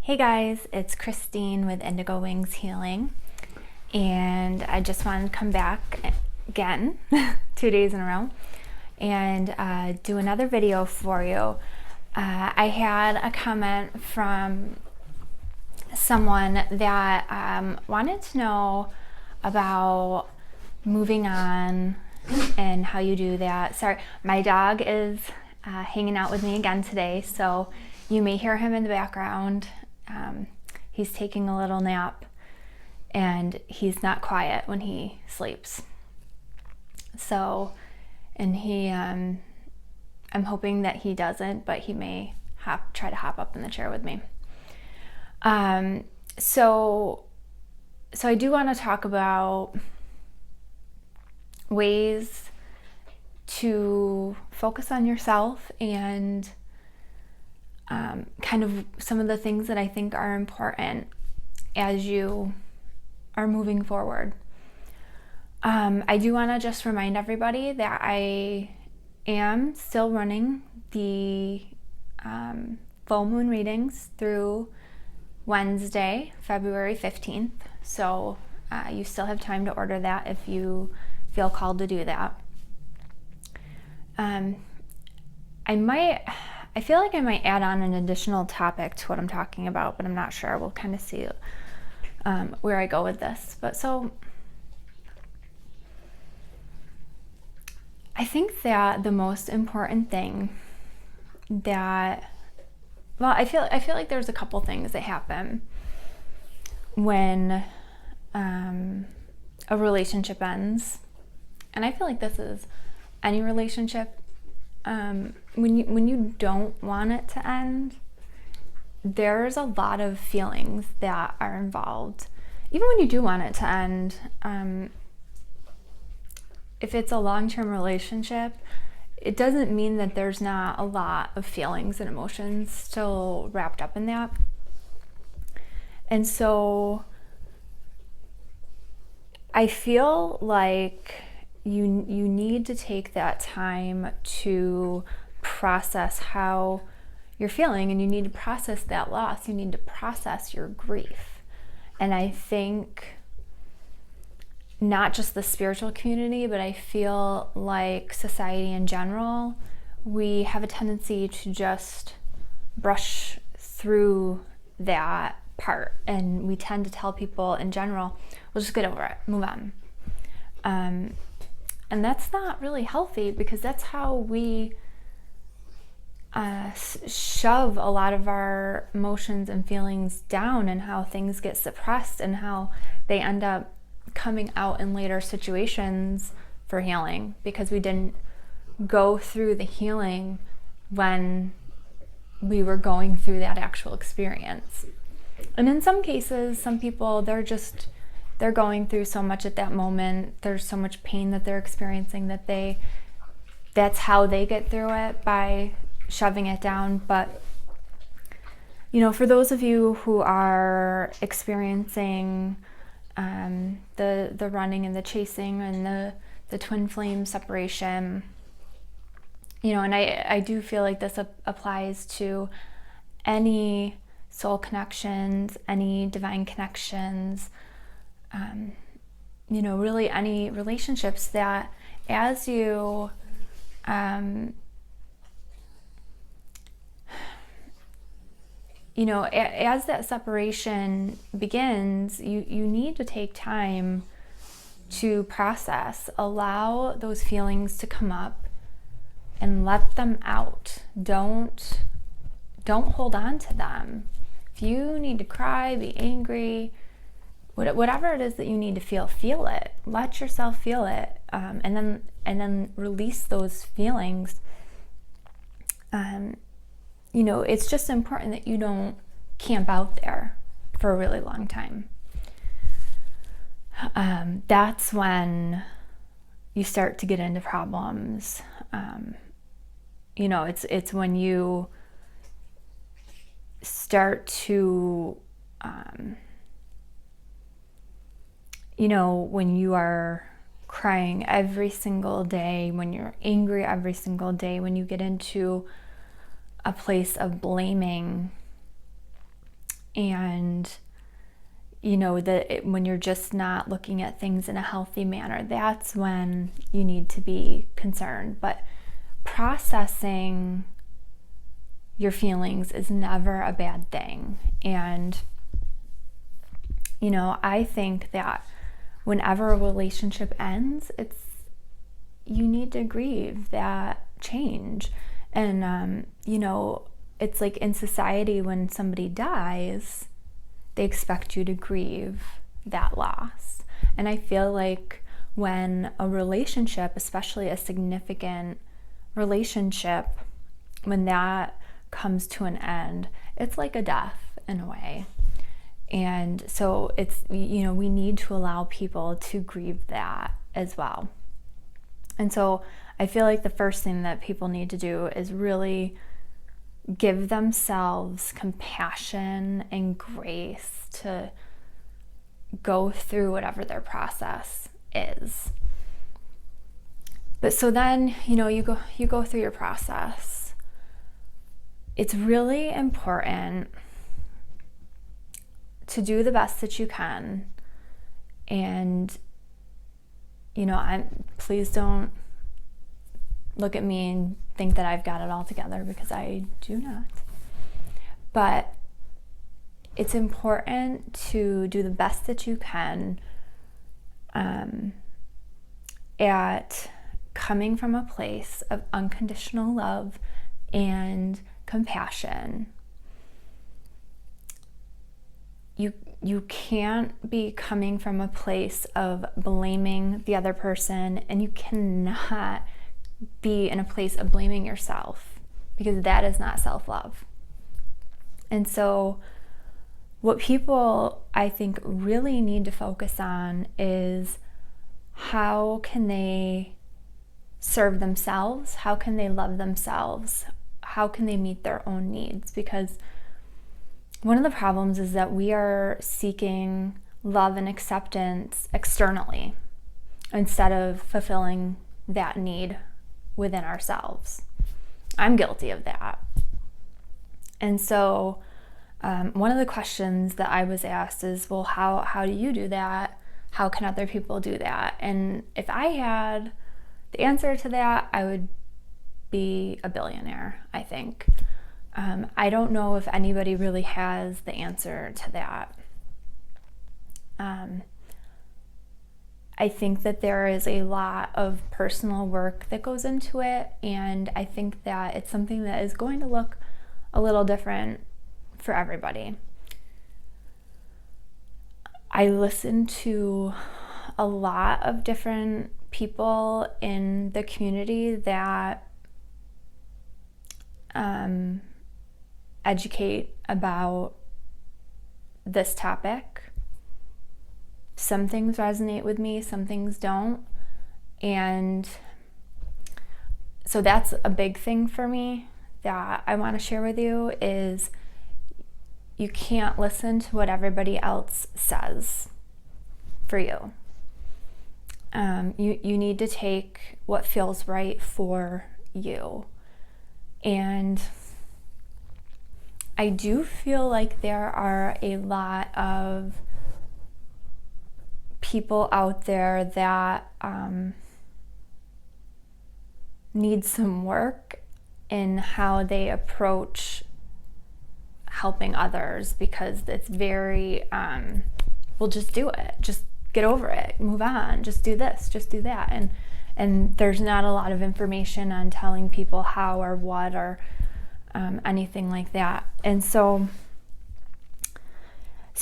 Hey guys, it's Christine with Indigo Wings Healing, and I just wanted to come back again 2 days in a row and do another video for you. I had a comment from someone that wanted to know about moving on and how you do that. Sorry, my dog is hanging out with me again today, so you may hear him in the background. He's taking a little nap and he's not quiet when he sleeps. So, and I'm hoping that he doesn't, but he may try to hop up in the chair with me. So I do want to talk about ways to focus on yourself and kind of some of the things that I think are important as you are moving forward. I do want to just remind everybody that I am still running the full moon readings through Wednesday, February 15th. So you still have time to order that if you feel called to do that. I feel like I might add on an additional topic to what I'm talking about, but I'm not sure. We'll kind of see where I go with this. But so I think that the most important thing that, well, I feel like there's a couple things that happen when a relationship ends, and I feel like this is any relationship. When you don't want it to end, there's a lot of feelings that are involved. Even when you do want it to end, if it's a long-term relationship, it doesn't mean that there's not a lot of feelings and emotions still wrapped up in that. And so I feel like you need to take that time to process how you're feeling, and you need to process that loss. You need to process your grief. And I think not just the spiritual community, but I feel like society in general, we have a tendency to just brush through that part, and we tend to tell people in general, we'll just get over it, move on. And that's not really healthy, because that's how we shove a lot of our emotions and feelings down, and how things get suppressed, and how they end up coming out in later situations for healing, because we didn't go through the healing when we were going through that actual experience. And in some cases, some people, they're going through so much at that moment. There's so much pain that they're experiencing that that's how they get through it, by shoving it down. But, for those of you who are experiencing the running and the chasing and the twin flame separation, and I do feel like this applies to any soul connections, any divine connections, really any relationships, that as you as that separation begins, you need to take time to process, allow those feelings to come up and let them out. Don't hold on to them. If you need to cry, be angry, whatever it is that you need to feel it. Let yourself feel it, and then release those feelings. It's just important that you don't camp out there for a really long time. That's when you start to get into problems. It's when you start to when you are crying every single day, when you're angry every single day, when you get into a place of blaming, and when you're just not looking at things in a healthy manner, that's when you need to be concerned. But processing your feelings is never a bad thing. And I think that whenever a relationship ends, you need to grieve that change. And it's like in society, when somebody dies, they expect you to grieve that loss. And I feel like when a relationship, especially a significant relationship, when that comes to an end, it's like a death in a way. And so it's, we need to allow people to grieve that as well. And so I feel like the first thing that people need to do is really give themselves compassion and grace to go through whatever their process is. But so then, you go through your process. It's really important to do the best that you can. And, please don't look at me and think that I've got it all together, because I do not. But it's important to do the best that you can at coming from a place of unconditional love and compassion. You can't be coming from a place of blaming the other person, and you cannot be in a place of blaming yourself, because that is not self-love. And so what people, I think, really need to focus on is how can they serve themselves? How can they love themselves? How can they meet their own needs? Because one of the problems is that we are seeking love and acceptance externally instead of fulfilling that need within ourselves. I'm guilty of that. And so one of the questions that I was asked is, well, how do you do that? How can other people do that? And if I had the answer to that, I would be a billionaire, I think. I don't know if anybody really has the answer to that. I think that there is a lot of personal work that goes into it, and I think that it's something that is going to look a little different for everybody. I listen to a lot of different people in the community that educate about this topic. Some things resonate with me, some things don't. And so that's a big thing for me that I want to share with you, is you can't listen to what everybody else says for you. You need to take what feels right for you. And I do feel like there are a lot of people out there that need some work in how they approach helping others, because it's very, well, just do it. Just get over it. Move on. Just do this. Just do that. And there's not a lot of information on telling people how or what or anything like that. And so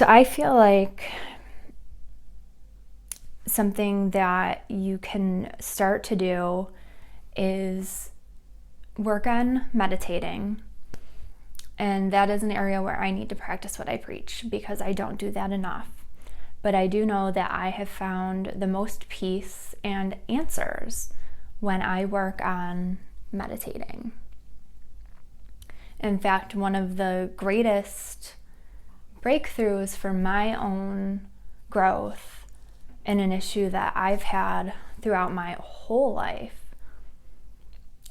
I feel like something that you can start to do is work on meditating. And that is an area where I need to practice what I preach, because I don't do that enough. But I do know that I have found the most peace and answers when I work on meditating. In fact, one of the greatest breakthroughs for my own growth in an issue that I've had throughout my whole life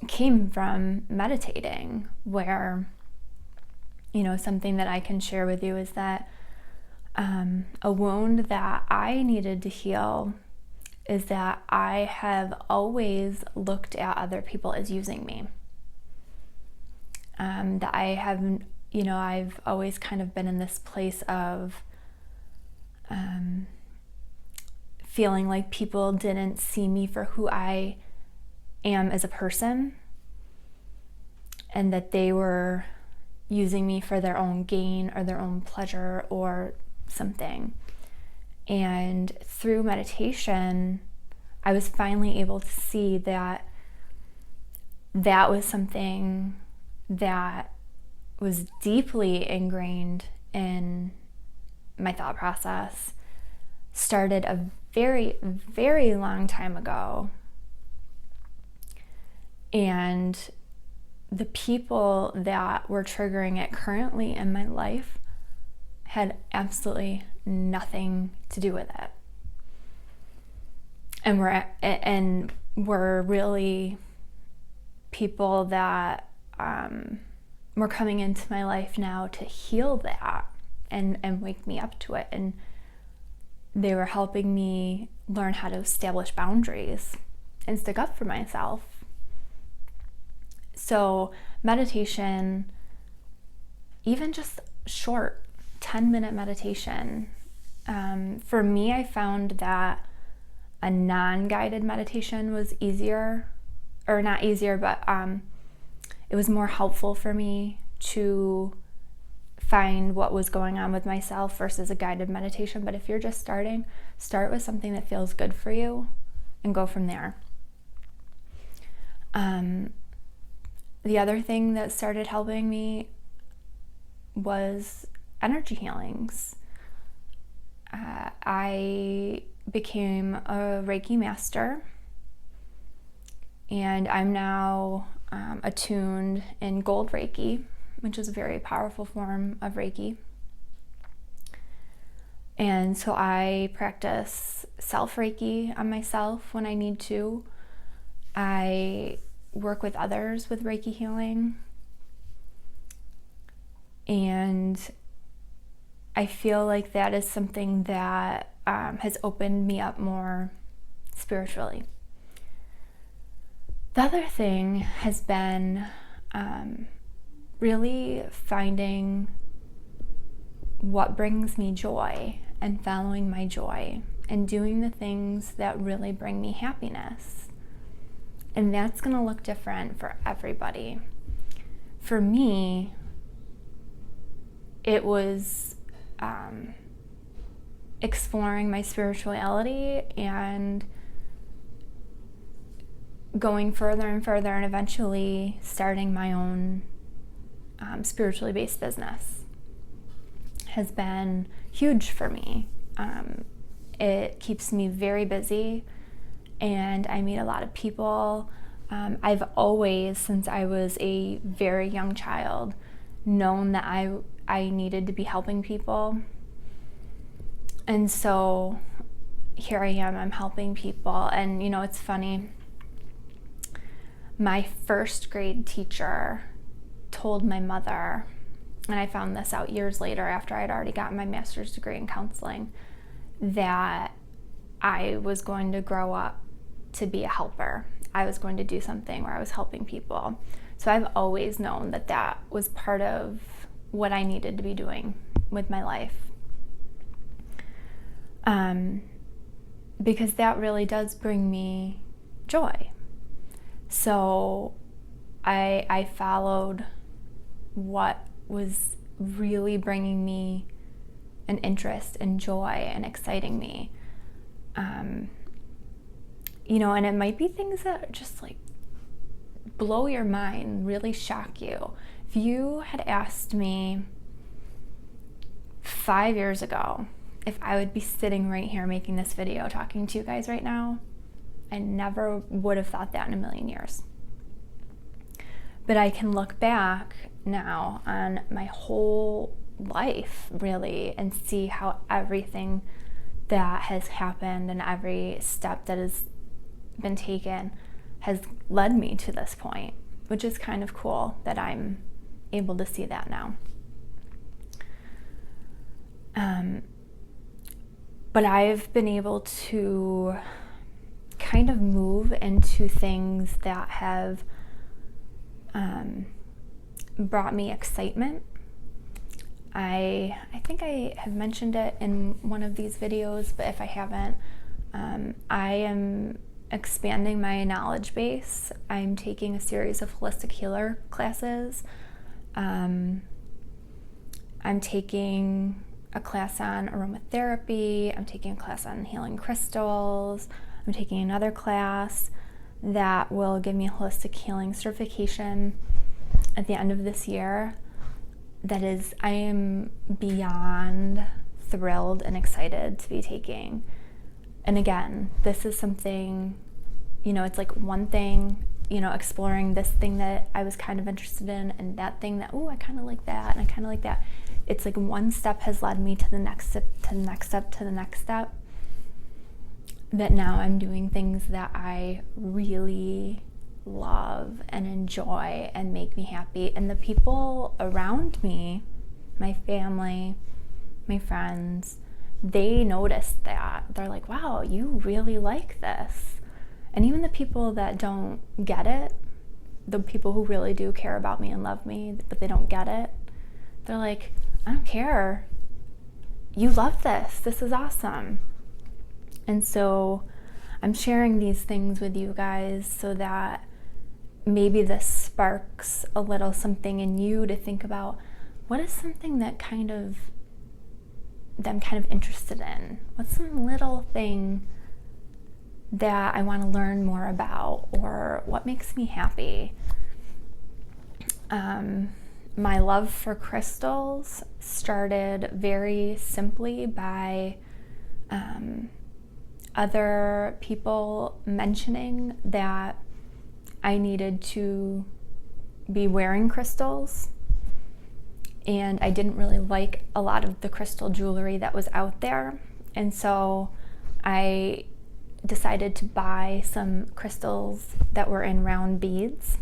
came from meditating, where something that I can share with you is that a wound that I needed to heal is that I have always looked at other people as using me. That I haven't, I've always kind of been in this place of feeling like people didn't see me for who I am as a person, and that they were using me for their own gain or their own pleasure or something. And through meditation, I was finally able to see that that was something that was deeply ingrained in my thought process, started a very, very long time ago. And the people that were triggering it currently in my life had absolutely nothing to do with it. And were really people that were coming into my life now to heal that and wake me up to it. And they were helping me learn how to establish boundaries and stick up for myself. So meditation, even just short 10-minute meditation, for me, I found that a non-guided meditation was easier, or not easier, but it was more helpful for me to find what was going on with myself versus a guided meditation. But if you're just starting, start with something that feels good for you and go from there. The other thing that started helping me was energy healings. I became a Reiki master, and I'm now attuned in gold Reiki, which is a very powerful form of Reiki. And so I practice self-Reiki on myself when I need to. I work with others with Reiki healing. And I feel like that is something that has opened me up more spiritually. The other thing has been really finding what brings me joy and following my joy and doing the things that really bring me happiness. And that's going to look different for everybody. For me, it was exploring my spirituality and going further and further, and eventually starting my own spiritually based business has been huge for me. It keeps me very busy, and I meet a lot of people. I've always, since I was a very young child, known that I needed to be helping people. And so here I am, I'm helping people. And it's funny, my first grade teacher told my mother, and I found this out years later after I'd already gotten my master's degree in counseling, that I was going to grow up to be a helper. I was going to do something where I was helping people. So I've always known that that was part of what I needed to be doing with my life. Because that really does bring me joy. So I followed what was really bringing me an interest and joy and exciting me. And it might be things that just like blow your mind, really shock you. If you had asked me 5 years ago if I would be sitting right here making this video talking to you guys right now, I never would have thought that in a million years. But I can look back now on my whole life, really, and see how everything that has happened and every step that has been taken has led me to this point, which is kind of cool that I'm able to see that now. But I've been able to kind of move into things that have brought me excitement. I think I have mentioned it in one of these videos, but if I haven't, I am expanding my knowledge base. I'm taking a series of holistic healer classes. I'm taking a class on aromatherapy. I'm taking a class on healing crystals. I'm taking another class that will give me a holistic healing certification at the end of this year. That is, I am beyond thrilled and excited to be taking. And again, this is something, it's like one thing, exploring this thing that I was kind of interested in, and that thing that, I kind of like that, and I kind of like that. It's like one step has led me to the next step, to the next step, to the next step. That now I'm doing things that I really love and enjoy and make me happy. And the people around me, my family, my friends, they noticed that. They're like, wow, you really like this. And even the people that don't get it, the people who really do care about me and love me, but they don't get it, they're like, I don't care. You love this. This is awesome. And so I'm sharing these things with you guys so that maybe this sparks a little something in you to think about, what is something that I'm kind of interested in? What's some little thing that I want to learn more about, or what makes me happy? My love for crystals started very simply by other people mentioning that I needed to be wearing crystals, and I didn't really like a lot of the crystal jewelry that was out there. And so I decided to buy some crystals that were in round beads.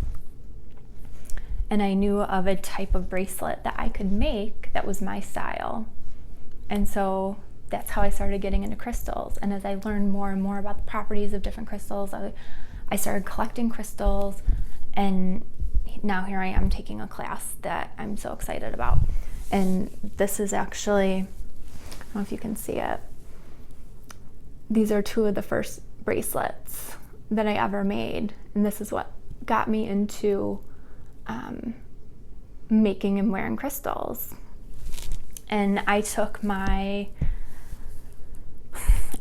And I knew of a type of bracelet that I could make that was my style. And so that's how I started getting into crystals. And as I learned more and more about the properties of different crystals, I started collecting crystals, and now here I am taking a class that I'm so excited about. And this is actually, I don't know if you can see it, these are two of the first bracelets that I ever made, and this is what got me into making and wearing crystals. And I took my,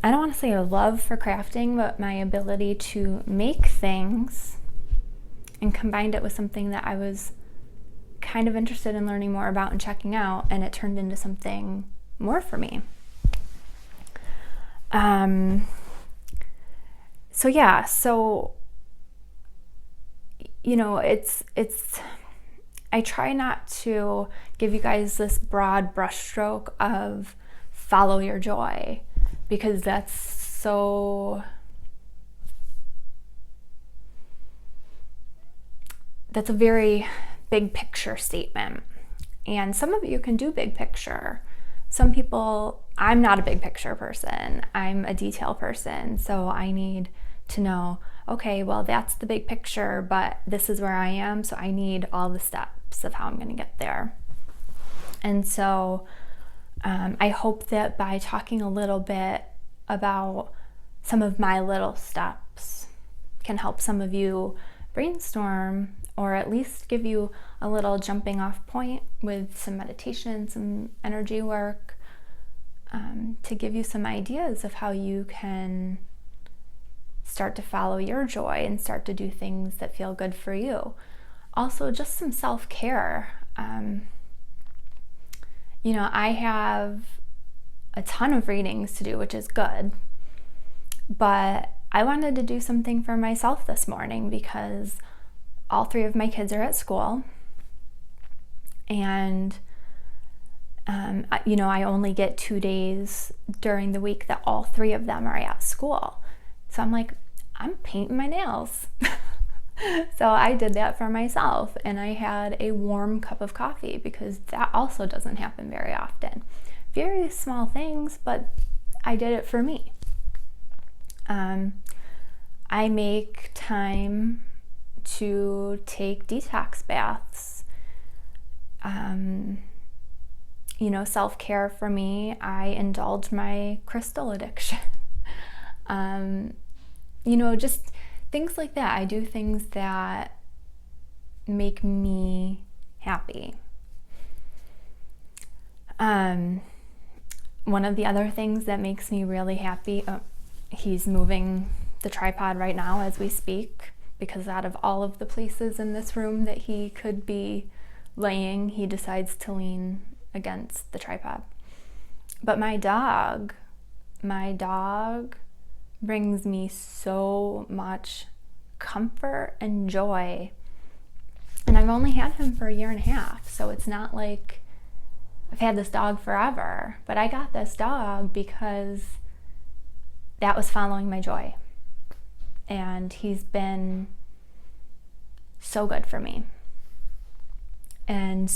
I don't want to say a love for crafting, but my ability to make things, and combined it with something that I was kind of interested in learning more about and checking out, and it turned into something more for me. It's I try not to give you guys this broad brushstroke of follow your joy, because that's a very big picture statement. And some of you can do big picture. Some people, I'm not a big picture person. I'm a detail person. So I need to know, okay, well, that's the big picture, but this is where I am. So I need all the steps of how I'm going to get there. And so I hope that by talking a little bit about some of my little steps can help some of you brainstorm, or at least give you a little jumping off point with some meditation, some energy work, to give you some ideas of how you can start to follow your joy and start to do things that feel good for you. Also, just some self-care. I have a ton of readings to do, which is good, but I wanted to do something for myself this morning because all three of my kids are at school, and I only get 2 days during the week that all three of them are at school. So I'm like, I'm painting my nails. So I did that for myself, and I had a warm cup of coffee, because that also doesn't happen very often. Very small things, but I did it for me. I make time to take detox baths. Self-care for me, I indulge my crystal addiction. Just things like that. I do things that make me happy. One of the other things that makes me really happy, he's moving the tripod right now as we speak, because out of all of the places in this room that he could be laying, he decides to lean against the tripod. But my dog brings me so much comfort and joy. And I've only had him for 1.5 years, so it's not like I've had this dog forever. But I got this dog because that was following my joy. And he's been so good for me. And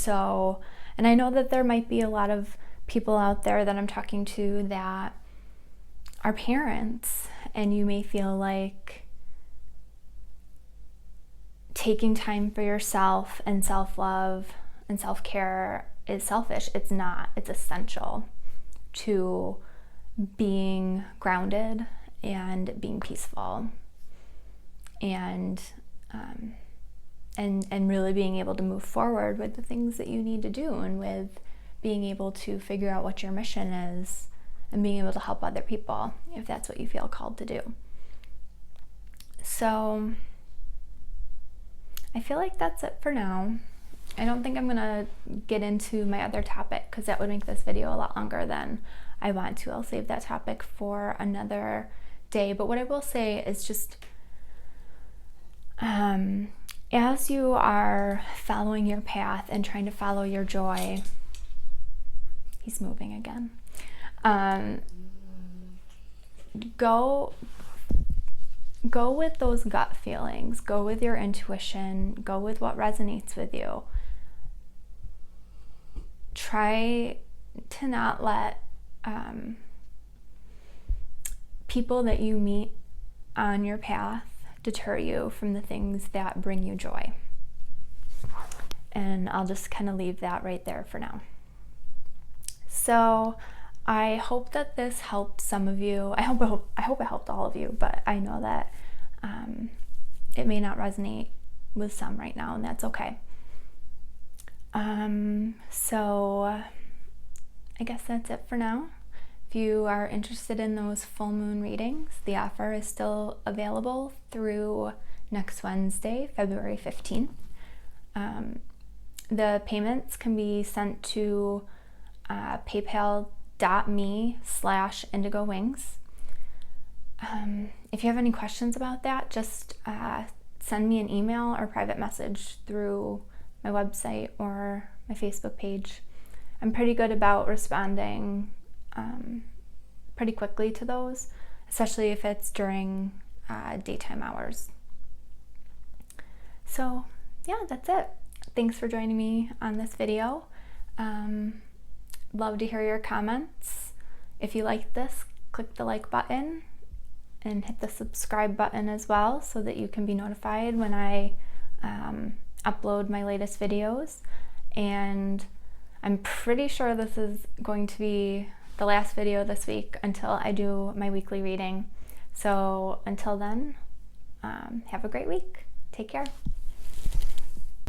I know that there might be a lot of people out there that I'm talking to that are parents, and you may feel like taking time for yourself and self-love and self-care is selfish. It's not. It's essential to being grounded and being peaceful, and really being able to move forward with the things that you need to do, and with being able to figure out what your mission is, and being able to help other people if that's what you feel called to do. So I feel like that's it for now. I don't think I'm gonna get into my other topic, because that would make this video a lot longer than I want to. I'll save that topic for another day. But what I will say is just, as you are following your path and trying to follow your joy, he's moving again. Go with those gut feelings. Go with your intuition. Go with what resonates with you. Try to not let people that you meet on your path deter you from the things that bring you joy. And I'll just kind of leave that right there for now. So I hope that this helped some of you. I hope it helped all of you, but I know that it may not resonate with some right now, and that's okay. So I guess that's it for now. If you are interested in those full moon readings, the offer is still available through next Wednesday, February 15th. The payments can be sent to paypal.me/indigowings. If you have any questions about that, just send me an email or private message through my website or my Facebook page. I'm pretty good about responding pretty quickly to those, especially if it's during daytime hours. So yeah, that's it. Thanks for joining me on this video. Love to hear your comments. If you like this, click the like button and hit the subscribe button as well, so that you can be notified when I upload my latest videos. And I'm pretty sure this is going to be the last video this week until I do my weekly reading. So until then, have a great week. Take care.